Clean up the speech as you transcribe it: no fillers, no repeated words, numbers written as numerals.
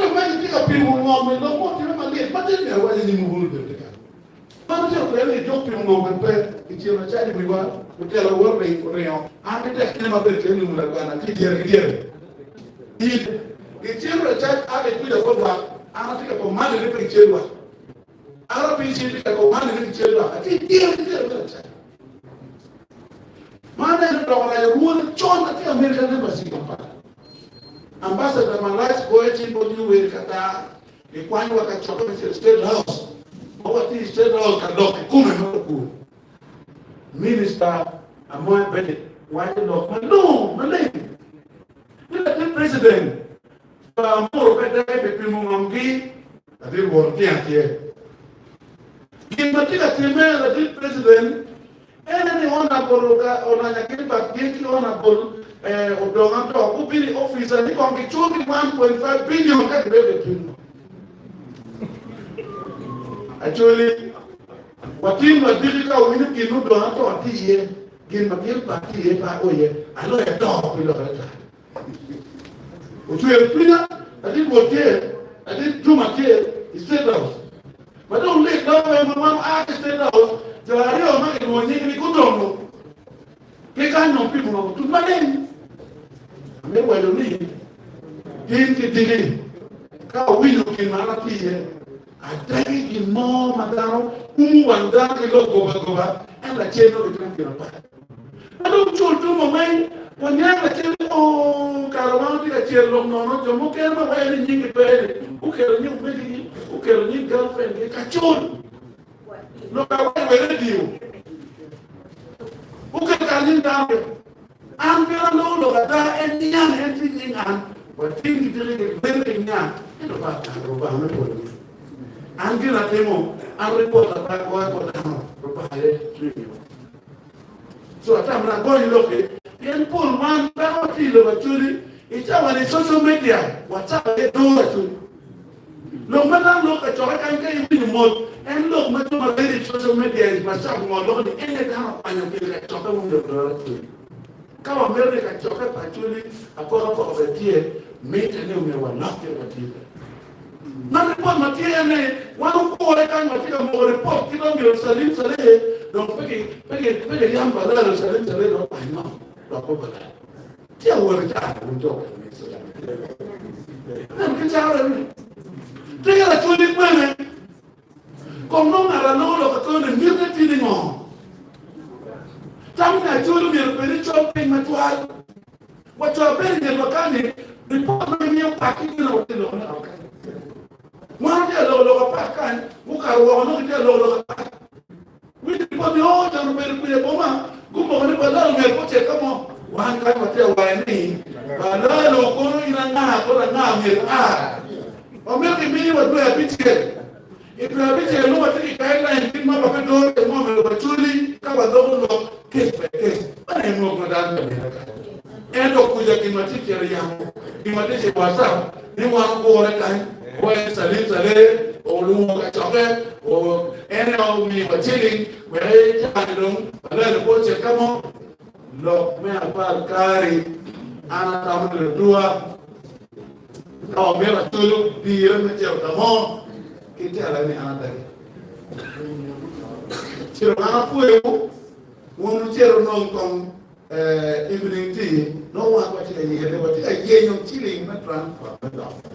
Kama kita pilih ngomong, lo mau kita melihat macam ni awak jadi mulu berdekat. Macam tu ni jauh pilih ngomong per, kecil macam ni berbuat, betul awak orang. Apa dia kena mampir kena mulakan nanti dia. Kecil macam ada itu dah berbuat, anak kita pemain ni kecil buat. Arab ini kita pemain ni kecil buat, nanti dia macam. Mana yang orang yang buat contoh nanti Amerika ni masih gampang. Ambassador Malaysia Boycin Bodi kata ikuan wakat coklat di State House, bawa di State House kadok kumen aku. Minister Amoy Bennett, wajib dok, Malay. Ini Presiden. Amor pada bepimu ngambi, tadi wortian dia. Kita tidak terima tadi Presiden. Ini Hon Akol Olanya Gilbert, kita Hon Akol Odongo aku pilih officer ni kau kecuri 1.5 billion kan dia betul. Acholi, wakil madiri kau ini kinu doa tu hati ye, kin madiri pati ye pak oh ye, alo ya doa pilih kerja. Ucu yang punya, tadi boleh, tadi cuma ke State House. Padahal lek dah memang ada State House, jadi orang yang luar ni kudong. Kita nampi bunga tu mana? Mereka itu ni, tinggi, kau wujud mana tiye, ada lagi mau macam wanda kilo goba, anda cendol itu kan kira apa? Aduh cucu mamai, wanita cendol oh kalau mau tidak cendol nono, cuma kerana apa ini ni kepede, ukernya umedi, ukernya girlfriend dia kacau, lo kau beri dia, uker kalian tahu. Angkara lo ada endian an, berarti kita ni berengnya, itu apa? Rubah mana? Angkara temo, report apa kau tahu? Rubah ada. So ada mana kau ini loke? Yang pun man, kau tidak bercuri. Itu apa ni social media? WhatsApp itu bercuri. Lo mana lo kacau kan kau ini mod, lo macam mana di social media macam mana lo ni? Ini dah apa yang kita kacau kamu bercuri. Kalau mereka cakap Acholi, apa obetie, mereka ni umewalak dia betul. Nanti pun mati ni, walau kau orang mati kamu report kita ambil salim, dong pergi yang balar salim, dong panjang, apa balar. Dia orang cakap untuk nanti cakap ni, dia Acholi mana? Kau nong ada lo kau ni mirip ini ngom. Tamu Acholi biar beri shopping matual, macam beri dia makan ni, report ni yang pakai ni nak lo nak makan. Mana dia lo pakai, bukan orang dia lo pakai. Wih report ni oh jangan beri punya boma, gua ni padahal report cek kamu, wah kan macam wah ni, padahal lo kono ina mirip Omer ni buat dua bincang. Itu bincang lo macam ni kaya lain, cuma pakai dua, cuma Acholi, kau lo case by case, mana yang mau keadaan mereka? Endo kuja kimati kira yang kimati si WhatsApp, ni orang boleh kan, boleh saling, orang cakap, endo ni berciling, boleh cakap dong, ada pun cakap mo, lo apa kari, anak tamu dua, kau merah dulu dia macam kamu, kita ada ni anak tadi, ciri anak pun Wong cero nongkong evening tea, no one what you get, but I gave you chilling, not run for the doctor.